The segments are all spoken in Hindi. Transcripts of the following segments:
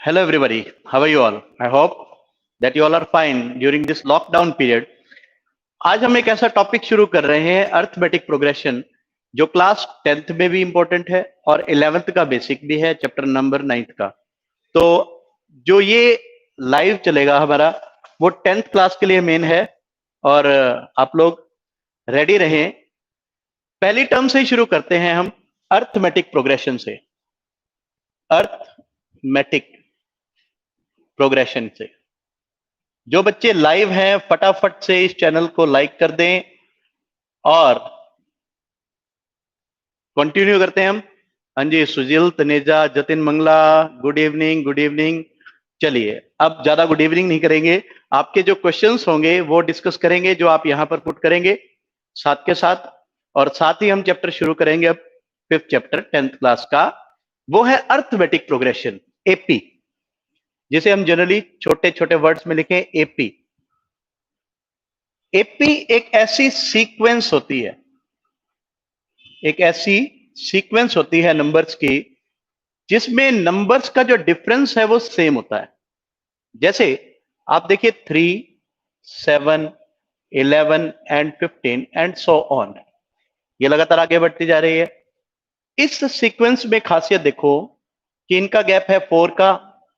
Hello everybody, how are you all? I hope that you all are fine during this lockdown period. आज हम एक ऐसा टॉपिक शुरू कर रहे हैं अर्थमेटिक प्रोग्रेशन, जो क्लास 10th में भी इंपॉर्टेंट है और 11th का बेसिक भी है, चैप्टर नंबर 9th का। तो जो ये लाइव चलेगा हमारा, वो 10th क्लास के लिए मेन है और आप लोग रेडी रहें। पहली टर्म से ही शुरू करते हैं हम, अर्थमेटिक प्रोग्रेशन से। अर्थमेटिक प्रोग्रेशन से जो बच्चे लाइव हैं फटाफट से इस चैनल को लाइक कर दें और कंटिन्यू करते हैं हम। हाँ जी, Sujeel, Taneja, Jatin Mangla, good evening, good evening. चलिए, अब ज्यादा गुड इवनिंग नहीं करेंगे, आपके जो क्वेश्चंस होंगे वो डिस्कस करेंगे, जो आप यहां पर पुट करेंगे साथ के साथ। और साथ ही हम चैप्टर शुरू करेंगे अब 5th चैप्टर 10th क्लास का, वो है अर्थमेटिक प्रोग्रेशन, एपी, जिसे हम जनरली छोटे छोटे वर्ड्स में लिखें एपी। एपी एक ऐसी सीक्वेंस होती है, एक ऐसी सीक्वेंस होती है नंबर्स की, जिसमें नंबर्स का जो डिफरेंस है वो सेम होता है। जैसे आप देखिए 3, 7, 11 एंड 15 एंड सो ऑन, ये लगातार आगे बढ़ती जा रही है। इस सीक्वेंस में खासियत देखो कि इनका गैप है 4 का,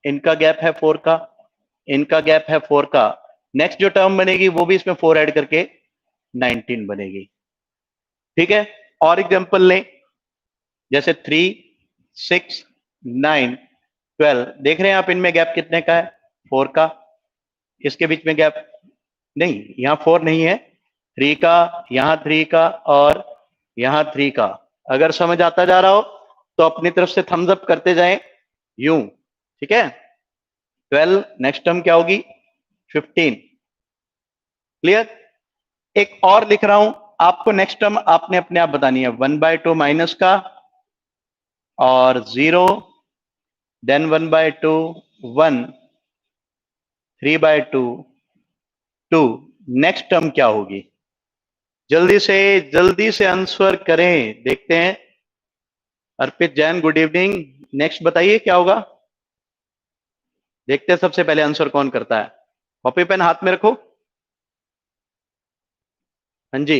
इनका गैप है 4 का, इनका गैप है 4 का। नेक्स्ट जो टर्म बनेगी वो भी इसमें 4 ऐड करके 19 बनेगी। ठीक है, और एग्जांपल लें, जैसे 3, 6, 9, 12। देख रहे हैं आप इनमें गैप कितने का है? 4 का। इसके बीच में गैप नहीं, यहां 4 नहीं है, 3 का, यहां 3 का और यहां 3 का। अगर समझ आता जा रहा हो तो अपनी तरफ से थम्स अप करते जाएं यूं। ठीक है, 12, नेक्स्ट टर्म क्या होगी? 15। क्लियर? एक और लिख रहा हूं, आपको नेक्स्ट टर्म आपने अपने आप बतानी है। 1/2 माइनस का और 0, देन 1/2, 1, 3/2, 2। नेक्स्ट टर्म क्या होगी? जल्दी से आंसर करें, देखते हैं। अर्पित जैन, गुड इवनिंग। नेक्स्ट बताइए क्या होगा, देखते हैं सबसे पहले आंसर कौन करता है। कॉपी पेन हाथ में रखो। हाँ जी,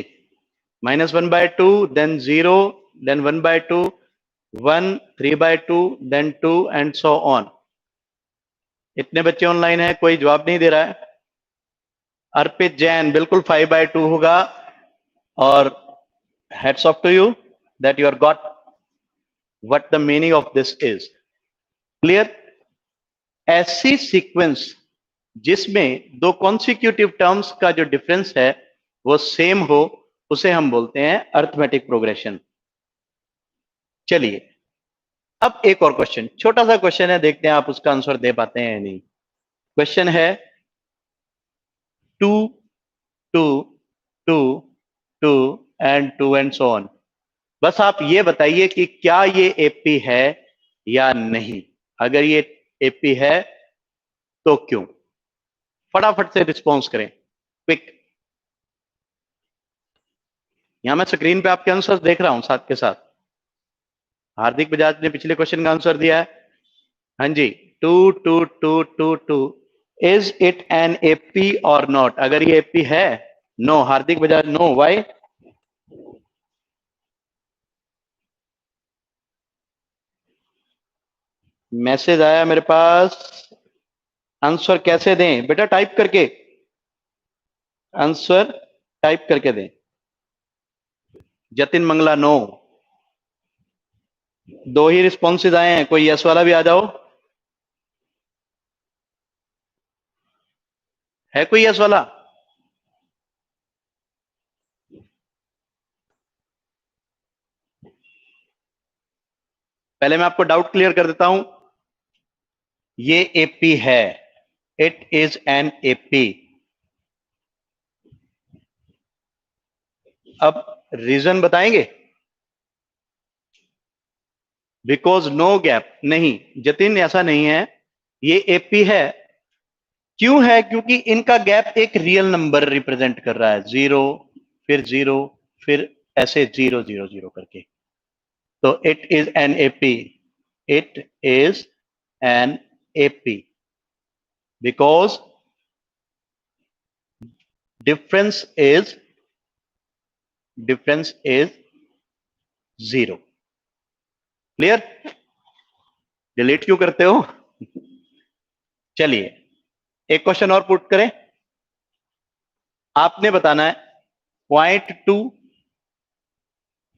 -1/2, then 0, then 1/2, 1, 3/2, then 2 and so on. इतने बच्चे ऑनलाइन हैं, कोई जवाब नहीं दे रहा है। अर्पित जैन, बिल्कुल 5/2 होगा। और hats off to you that you are got what the meaning of this is. Clear? ऐसी सीक्वेंस जिसमें दो कॉन्सिक्यूटिव टर्म्स का जो डिफरेंस है वो सेम हो, उसे हम बोलते हैं अर्थमेटिक प्रोग्रेशन। चलिए, अब एक और क्वेश्चन, छोटा सा क्वेश्चन है, देखते हैं आप उसका आंसर दे पाते हैं या नहीं। क्वेश्चन है 2, 2, 2, 2 एंड 2 एंड सो ऑन। बस आप ये बताइए कि क्या ये एपी है या नहीं। अगर ये एपी है तो क्यों? फटाफट से रिस्पॉन्स करें, क्विक। यहां मैं स्क्रीन पे आपके आंसर देख रहा हूं साथ के साथ। हार्दिक बजाज ने पिछले क्वेश्चन का आंसर दिया है। हाँ जी, 2, 2, 2, 2, 2। Is it an AP or not? अगर ये एपी है, no. Hardik Bajaj, no. Why? Message आया मेरे पास, आंसर कैसे दें बेटा? टाइप करके आंसर टाइप करके दें। जतिन मंगला, नो। दो ही रिस्पॉन्सेज आए हैं, कोई यस वाला भी आ जाओ। है कोई यस वाला? पहले मैं आपको डाउट क्लियर कर देता हूं, ये एपी है, इट इज एन एपी। अब रीजन बताएंगे। बिकॉज नो गैप, नहीं जतिन ऐसा नहीं है, ये एपी है। क्यों है? क्योंकि इनका गैप एक रियल नंबर रिप्रेजेंट कर रहा है, 0, फिर 0, फिर ऐसे 0, 0, 0 करके। तो it is an AP. it is an AP because difference is 0. Clear? Delete क्यों करते हो? चलिए एक क्वेश्चन और पुट करें. आपने बताना है 0.2,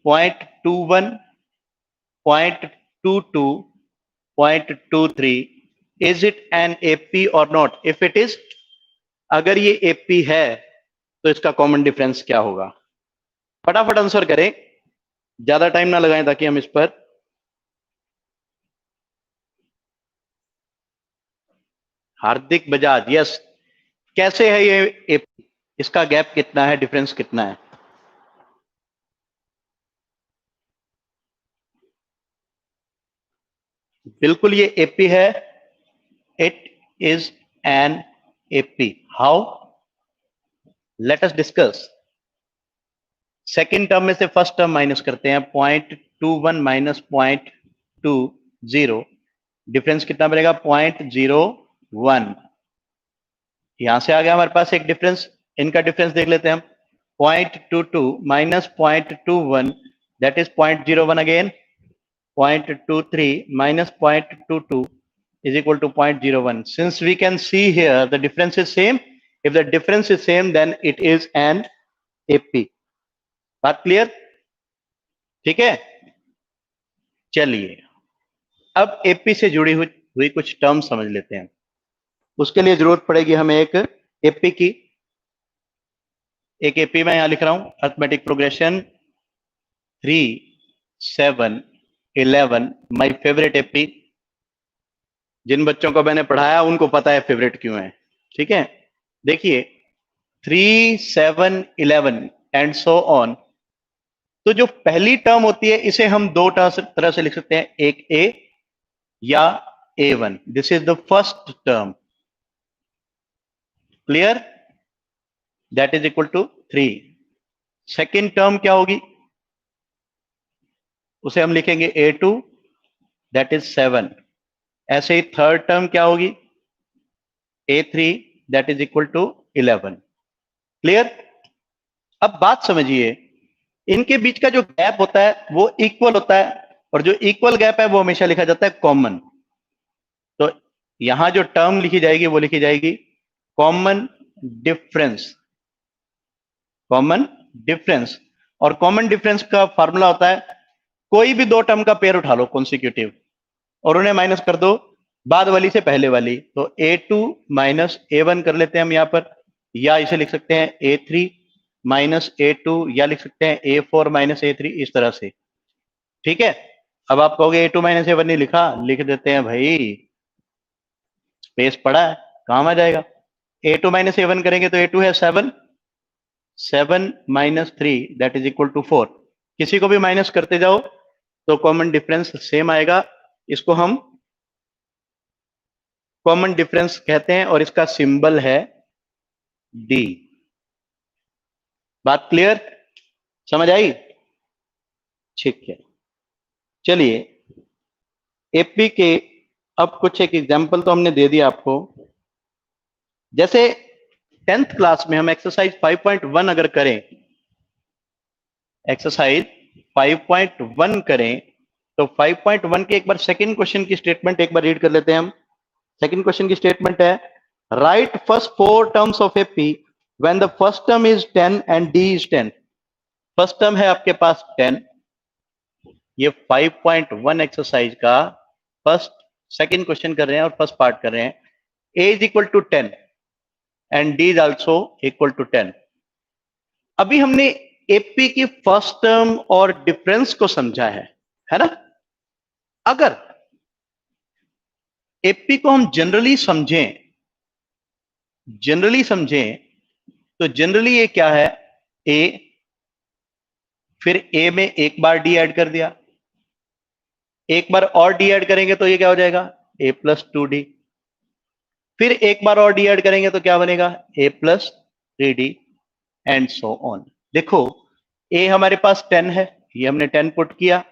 0.21, 0.22, 0.23 is it an AP or not? If it is, अगर ये AP है तो इसका कॉमन डिफरेंस क्या होगा? फटाफट आंसर करें, ज्यादा टाइम ना लगाएं ताकि हम इस पर. हार्दिक बजाज, यस. कैसे है ये AP? इसका गैप कितना है, डिफरेंस कितना है? बिल्कुल ये AP है. It is an AP. How? Let us discuss. Second term में से फर्स्ट टर्म माइनस करते हैं. 0.21 माइनस 0.20, डिफरेंस कितना बनेगा? 0.01. यहां से आ गया हमारे पास एक डिफरेंस. इनका डिफरेंस देख लेते हैं हम. 0.22 minus 0.21, that is 0.01 again. 0.23 minus 0.22 is equal to 0.01. Since we can see here the difference is same, if the difference is same then it is an AP. बात क्लियर? ठीक है. चलिए अब AP से जुड़ी हुई कुछ टर्म समझ लेते हैं. उसके लिए जरूरत पड़ेगी हमें एक AP की. एक AP मैं यहां लिख रहा हूं, arithmetic progression 3, 7, 11, my favourite AP. जिन बच्चों को मैंने पढ़ाया उनको पता है फेवरेट क्यों है. ठीक है, देखिए 3, 7, 11 एंड सो ऑन. तो जो पहली टर्म होती है इसे हम दो तरह से लिख सकते हैं, एक A या A1. This is the first term. Clear? That is equal to 3. Second term क्या होगी? उसे हम लिखेंगे A2, दैट इज 7. ऐसे ही थर्ड टर्म क्या होगी? A3, that is equal to 11. Clear? अब बात समझिए, इनके बीच का जो गैप होता है वो इक्वल होता है, और जो इक्वल गैप है वो हमेशा लिखा जाता है कॉमन. तो यहां जो टर्म लिखी जाएगी वो लिखी जाएगी कॉमन डिफरेंस. Common difference. और कॉमन डिफरेंस का फॉर्मूला होता है, कोई भी दो टर्म का पेयर उठा लो कॉन्सिक्यूटिव और उन्हें माइनस कर दो बाद वाली से पहले वाली. तो A2 माइनस A1 कर लेते हैं हम यहां पर, या इसे लिख सकते हैं A3 माइनस A2, या लिख सकते हैं A4 माइनस A3, इस तरह से. ठीक है. अब आप कहोगे A2 माइनस A1 नहीं लिखा, लिख देते हैं भाई, स्पेस पड़ा है, काम आ जाएगा. A2 माइनस A1 करेंगे तो A2 है 7, 7 minus 3 that is equal to 4. किसी को भी माइनस करते जाओ तो कॉमन डिफरेंस सेम आएगा. इसको हम कॉमन डिफरेंस कहते हैं और इसका सिंबल है D. बात क्लियर? समझ आई? ठीक है. चलिए AP के अब कुछ एक एग्जांपल तो हमने दे दिया आपको. जैसे 10th क्लास में हम एक्सरसाइज 5.1 अगर करें, एक्सरसाइज 5.1 करें तो 5.1 के एक बार सेकंड क्वेश्चन की स्टेटमेंट एक बार रीड कर लेते हैं हम. सेकंड क्वेश्चन की स्टेटमेंट है, right first 4 terms of AP when the first term is 10 and D is 10. First term है आपके पास 10. ये 5.1 एक्सरसाइज का सेकंड क्वेश्चन कर रहे हैं और फर्स्ट पार्ट कर रहे हैं. A is equal to 10 and D is also equal to 10. अभी हमने AP की फर्स्ट टर्म और डिफरेंस को समझा है ना. अगर AP को हम जनरली समझें तो जनरली ये क्या है? A, फिर A में एक बार D ऐड कर दिया, एक बार और D ऐड करेंगे तो ये क्या हो जाएगा? A plus 2D. फिर एक बार और D ऐड करेंगे तो क्या बनेगा? A plus 3D and so on. देखो A हमारे पास 10 है, ये हमने 10 पुट किया.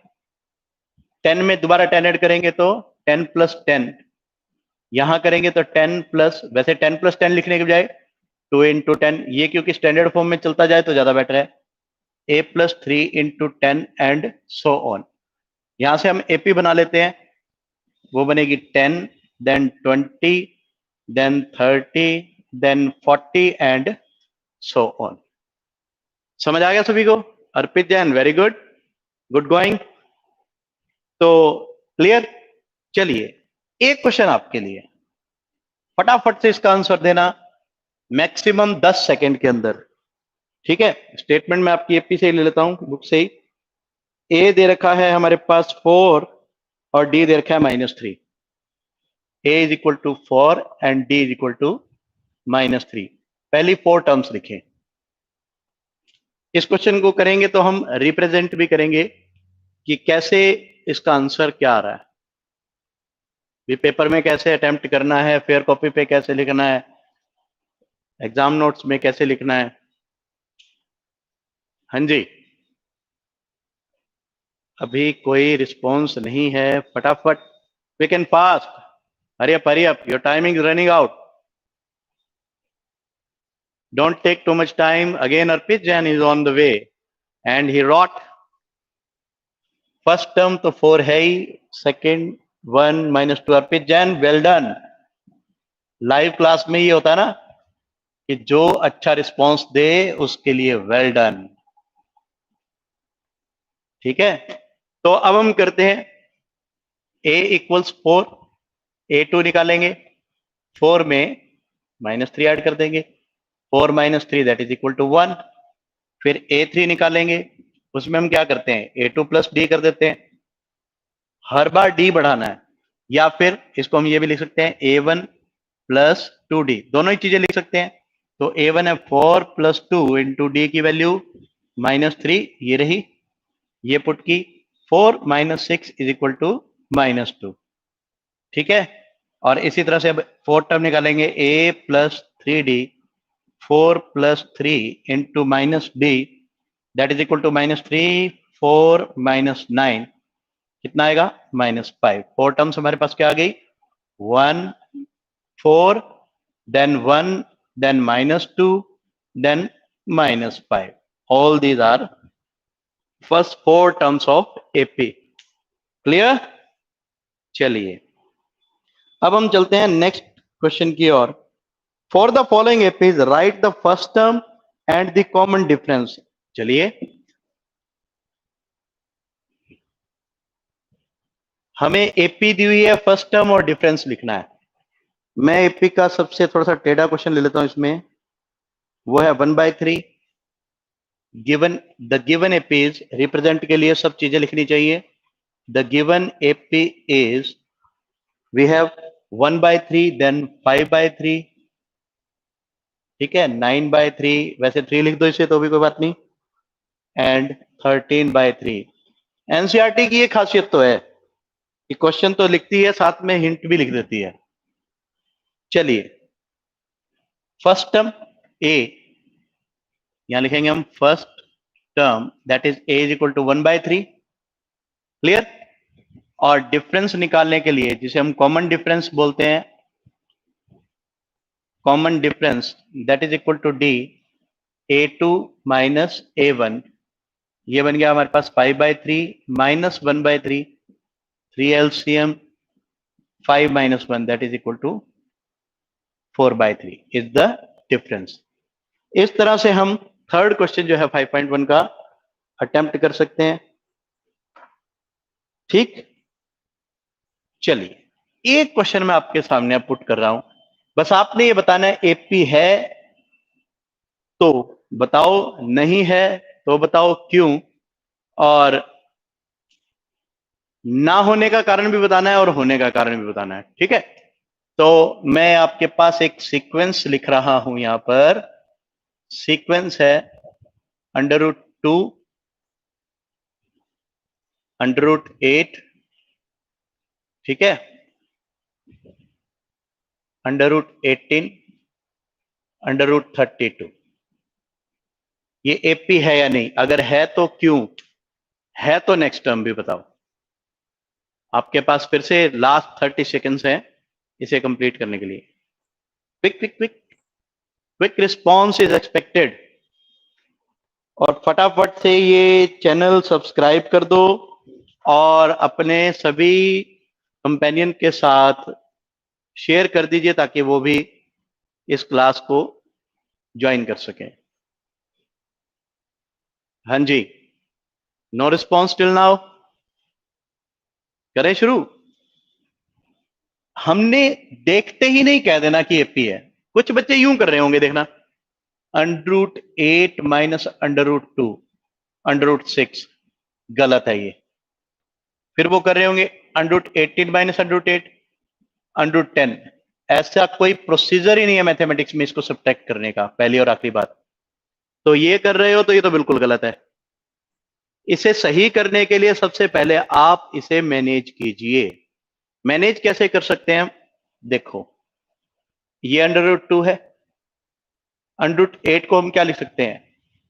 10 में दोबारा 10 ऐड करेंगे तो 10 प्लस 10, यहां करेंगे तो 10 प्लस, वैसे 10 प्लस 10 लिखने के बजाय 2 इंटू 10, ये क्योंकि स्टैंडर्ड फॉर्म में चलता जाए तो ज्यादा बेटर है, a plus 3 into 10 and so on. यहां से हम एपी बना लेते हैं, वो बनेगी 10, then 20, then 30, then 40 and so on. समझ आ गया सभी को? Arpit Jain, very good, good going. तो क्लियर? चलिए एक क्वेश्चन आपके लिए, फटाफट से इसका आंसर देना, मैक्सिमम 10 सेकंड के अंदर। ठीक है, स्टेटमेंट में आपकी एपी से ही ले लेता हूं, बुक से ही। ए दे रखा है हमारे पास 4 और डी दे रखा है -3। A is equal to 4 and D is equal to -3। पहली 4 टर्म्स लिखें। इस क्वेश्चन को करेंगे तो हम रिप्रेजेंट भी करेंगे कि कैसे इसका आंसर क्या आ रहा है, भी पेपर में कैसे अटेम्प्ट करना है, फेयर कॉपी पे कैसे लिखना है, एग्जाम नोट्स में कैसे लिखना है। हाँ जी, अभी कोई रिस्पॉन्स नहीं है, फटाफट, quick and fast, hurry up, your timing is running out, don't take too much time. Again Arpit Jain is on the way and he wrote. First term तो 4 है ही, second 1 -2। Arpit Jain well done. Live class में ये होता है ना कि जो अच्छा रिस्पॉन्स दे उसके लिए वेल डन। ठीक है, तो अब हम करते हैं a इक्वल्स 4, a2 निकालेंगे, 4 में -3 ऐड कर देंगे, 4 - 3 दैट इज इक्वल टू 1। फिर a3 निकालेंगे, उसमें हम क्या करते हैं, a2 प्लस डी कर देते हैं, हर बार डी बढ़ाना है, या फिर इसको हम ये भी लिख सकते हैं a1 प्लस 2d, दोनों ही चीजें लिख सकते हैं। तो a1 है 4 प्लस 2 इंटू डी की वैल्यू -3, ये रही, ये पुट की 4 - 6 इज इक्वल टू -2। ठीक है, और इसी तरह से अब 4 टर्म निकालेंगे, a plus 3d, 4 plus 3 into -d that is equal to -3, 4 -9 कितना आएगा, -5। 4 टर्म्स हमारे पास क्या आ गई, 1 4 then 1 then -2 then -5, all these are first 4 terms of AP। Clear? चलिए अब हम चलते हैं नेक्स्ट क्वेश्चन की ओर। For the following APs write the first term and the common difference. चलिए हमें एपी दी हुई है, फर्स्ट टर्म और डिफरेंस लिखना है। मैं एपी का सबसे थोड़ा सा टेढ़ा क्वेश्चन ले लेता हूं इसमें, वो है 1/3 given, the given AP is, represent के लिए सब चीजें लिखनी चाहिए। The given AP is, we have 1/3 then 5/3, ठीक है, 9/3, वैसे 3 लिख दो इसे तो भी कोई बात नहीं, एंड 13/3। एनसीईआरटी की ये खासियत तो है कि क्वेश्चन तो लिखती है, साथ में हिंट भी लिख देती है। चलिए फर्स्ट टर्म ए, यहां लिखेंगे हम first term that is a is equal to 1/3। Clear? और डिफरेंस निकालने के लिए, जिसे हम कॉमन डिफरेंस बोलते हैं, common difference that is equal to d, a2 minus a1, ये बन गया हमारे पास 5/3 minus 1/3, 3 LCM, 5 - 1 that is equal to 4/3 is the difference. इस तरह से हम थर्ड क्वेश्चन जो है 5.1 का अटेम्प्ट कर सकते हैं। ठीक, चलिए एक क्वेश्चन मैं आपके सामने पुट कर रहा हूं, बस आपने ये बताना है एपी है तो बताओ, नहीं है तो बताओ क्यों, और ना होने का कारण भी बताना है और होने का कारण भी बताना है। ठीक है, तो मैं आपके पास एक सीक्वेंस लिख रहा हूं, यहां पर सीक्वेंस है √2, √8, ठीक है, √18, √32। ये एपी है या नहीं, अगर है तो क्यों, है तो नेक्स्ट टर्म भी बताओ। आपके पास फिर से लास्ट 30 सेकेंड्स हैं इसे कंप्लीट करने के लिए। Quick quick quick quick response is expected. और फटाफट से ये चैनल सब्सक्राइब कर दो और अपने सभी कंपेनियन के साथ शेयर कर दीजिए ताकि वो भी इस क्लास को ज्वाइन कर सकें। हाँ जी, नो रिस्पॉन्स टिल नाउ, करें शुरू। हमने देखते ही नहीं कह देना कि एपी है। कुछ बच्चे यूं कर रहे होंगे, देखना, √8 माइनस √2 √6, गलत है ये। फिर वो कर रहे होंगे √18 माइनस √8 √10। ऐसा कोई प्रोसीजर ही नहीं है मैथमेटिक्स में इसको सब्ट्रैक्ट करने का, पहली और आखिरी बात। तो ये कर रहे हो तो ये तो बिल्कुल गलत है। इसे सही करने के लिए सबसे पहले आप इसे मैनेज कीजिए। मैनेज कैसे कर सकते हैं? देखो, ये √2 है, √8 को हम क्या लिख सकते हैं?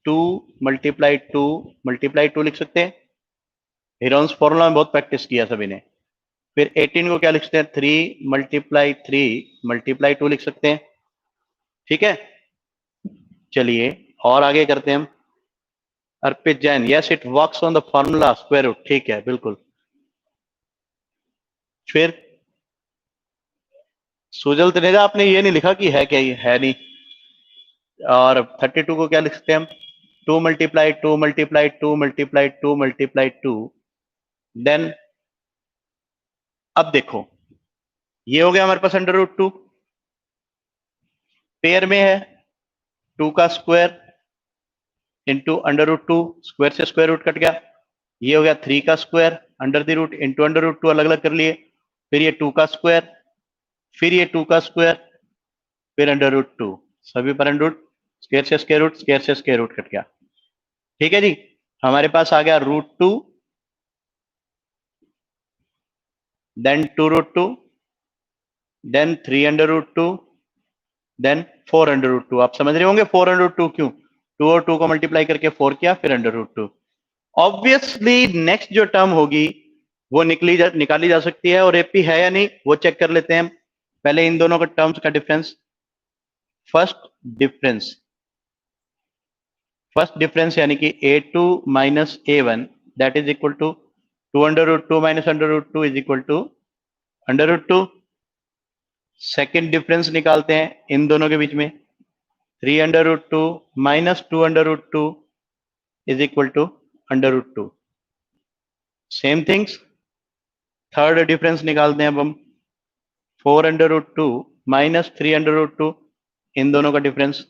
2 मल्टीप्लाई 2 लिख सकते हैं। हीरोन्स फॉर्मूला में बहुत प्रैक्टिस किया सभी ने। फिर 18 को क्या लिख सकते हैं? 3 मल्टीप्लाई 2 लिख सकते हैं। ठीक है, चलिए और आगे करते हैं हम। Arpit Jain, yes it works on the formula square root. ठीक है, बिल्कुल। फिर सुजल तनेजा, आपने ये नहीं लिखा कि है क्या, ये है नहीं। और 32 को क्या लिख सकते हैं हम? 2 मल्टीप्लाई 2 देन अब देखो, ये हो गया हमारे पास √2, पेयर में है 2 का स्क्वायर इंटू √2, स्क्वायर से स्क्वायर रूट कट गया। ये हो गया 3 का square under the root into √2, अलग अलग कर लिए। फिर ये 2 का स्क्वायर, फिर ये 2 का स्क्वायर, फिर √2, सभी पर अंडर रूट, स्क्वायर से स्क्वायर रूट, स्क्वायर से स्क्वायर रूट कट गया। ठीक है जी, हमारे पास आ गया √2, देन 2√2, देन 3√2, देन 4√2। आप समझ रहे होंगे 4√2 क्यों? 2 और 2 को मल्टीप्लाई करके 4 किया, फिर √2। ऑब्वियसली नेक्स्ट जो टर्म होगी वो निकाली जा सकती है, और एपी है या नहीं वो चेक कर लेते हैं। पहले इन दोनों का टर्म्स का डिफरेंस, फर्स्ट डिफरेंस यानी कि a2 minus a1 that is equal to 2√2 minus √2 is equal to √2। Second difference निकालते हैं इन दोनों के बीच में, 3√2 minus 2√2 is equal to √2। Same things, third difference निकालते हैं अब हम, 4√2 माइनस 3√2, इन दोनों का डिफरेंस,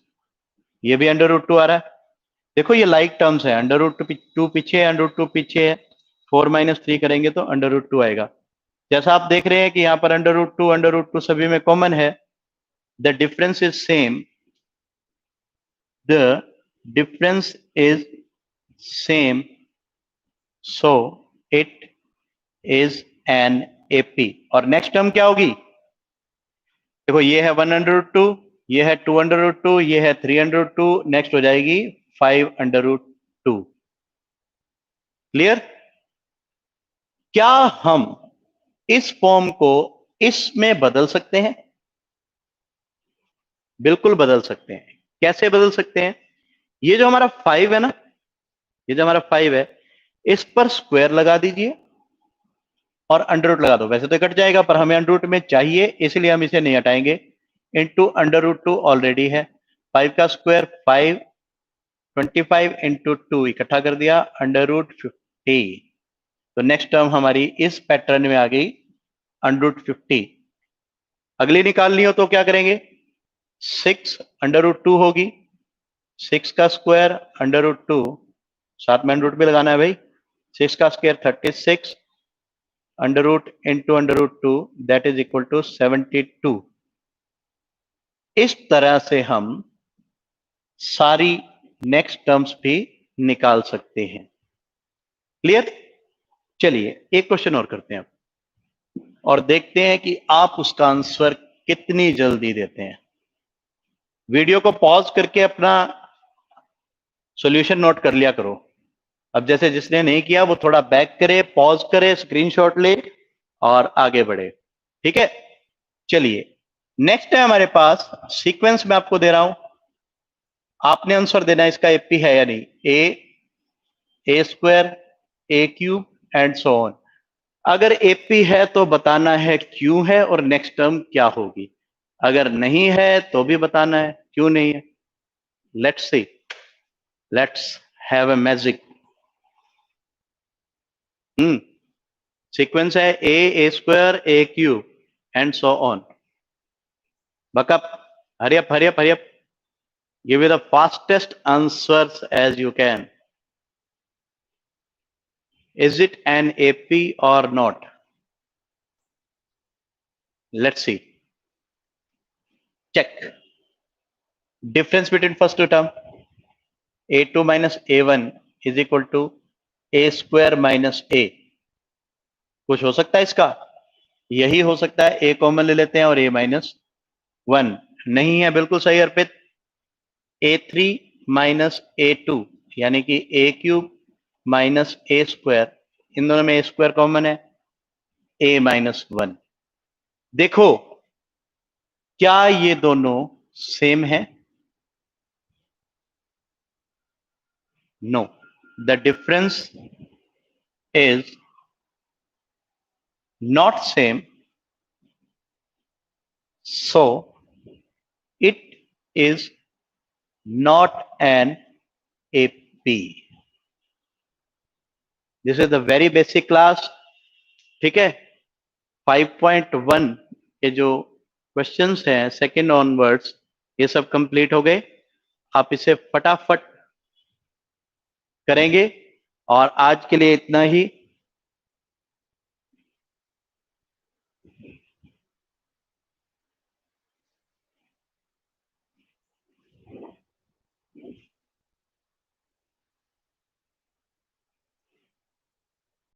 ये भी √2 आ रहा है। देखो ये लाइक टर्म्स है, √2 पीछे है, √2 पीछे है, 4 माइनस 3 करेंगे तो √2 आएगा। जैसा आप देख रहे हैं कि यहाँ पर √2 सभी में कॉमन है, the difference is same, the difference is same, so it is an AP. और नेक्स्ट टर्म क्या होगी? देखो ये है 1√2, ये है 2√2, ये है 3√2, नेक्स्ट हो जाएगी 5√2। क्लियर? क्या हम इस फॉर्म को इसमें बदल सकते हैं? बिल्कुल बदल सकते हैं। कैसे बदल सकते हैं? ये जो हमारा 5 है ना, ये जो हमारा 5 है, इस पर स्क्वायर लगा दीजिए और अंडर रूट लगा दो। वैसे तो कट जाएगा पर हमें अंडर रूट में चाहिए, इसलिए हम इसे नहीं हटाएंगे। इंटू √2 ऑलरेडी है, 5 का स्क्वायर 5, 25 इंटू 2 इकट्ठा कर दिया, √50। तो नेक्स्ट टर्म हमारी इस पैटर्न में आ गई √50। अगली निकालनी हो तो क्या करेंगे? 6 √2 होगी, 6 का स्क्वायर √2, साथ में √2 भी लगाना है भाई, 6 का square 36 √ into √2 that is equal to 72। इस तरह से हम सारी नेक्स्ट टर्म्स भी निकाल सकते हैं। क्लियर? चलिए एक क्वेश्चन और करते हैं और देखते हैं कि आप उसका आंसर कितनी जल्दी देते हैं। वीडियो को पॉज करके अपना सॉल्यूशन नोट कर लिया करो। अब जैसे जिसने नहीं किया वो थोड़ा बैक करे, पॉज करे, स्क्रीनशॉट ले और आगे बढ़े। ठीक है, चलिए नेक्स्ट है हमारे पास सीक्वेंस में आपको दे रहा हूं, आपने आंसर देना है इसका एपी है या नहीं। A square, a cube and so on. अगर एपी है तो बताना है क्यों है और नेक्स्ट टर्म क्या होगी, अगर नहीं है तो भी बताना है क्यों नहीं है। Let's see, let's have a magic. Sequence है a square, a cube and so on. Buck up, hurry up hurry up hurry up, give you the fastest answers as you can. Is it an AP or not? Let's see. Check. Difference between first two term. A2 minus A1 is equal to A square minus A. कुछ हो सकता है इसका? यही हो सकता है, A कॉमन ले लेते हैं और A माइनस 1 नहीं है, बिल्कुल सही अर्पित। A3 माइनस A2 यानी कि A cube minus A square, इन दोनों में A स्क्वायर कॉमन है, A माइनस 1। देखो क्या ये दोनों सेम है? No, the difference is not same, so it is not an AP. This is the very basic class. ठीक है, 5.1 के जो क्वेश्चंस हैं सेकंड ऑनवर्ड्स, ये सब कंप्लीट हो गए। आप इसे फटाफट करेंगे और आज के लिए इतना ही।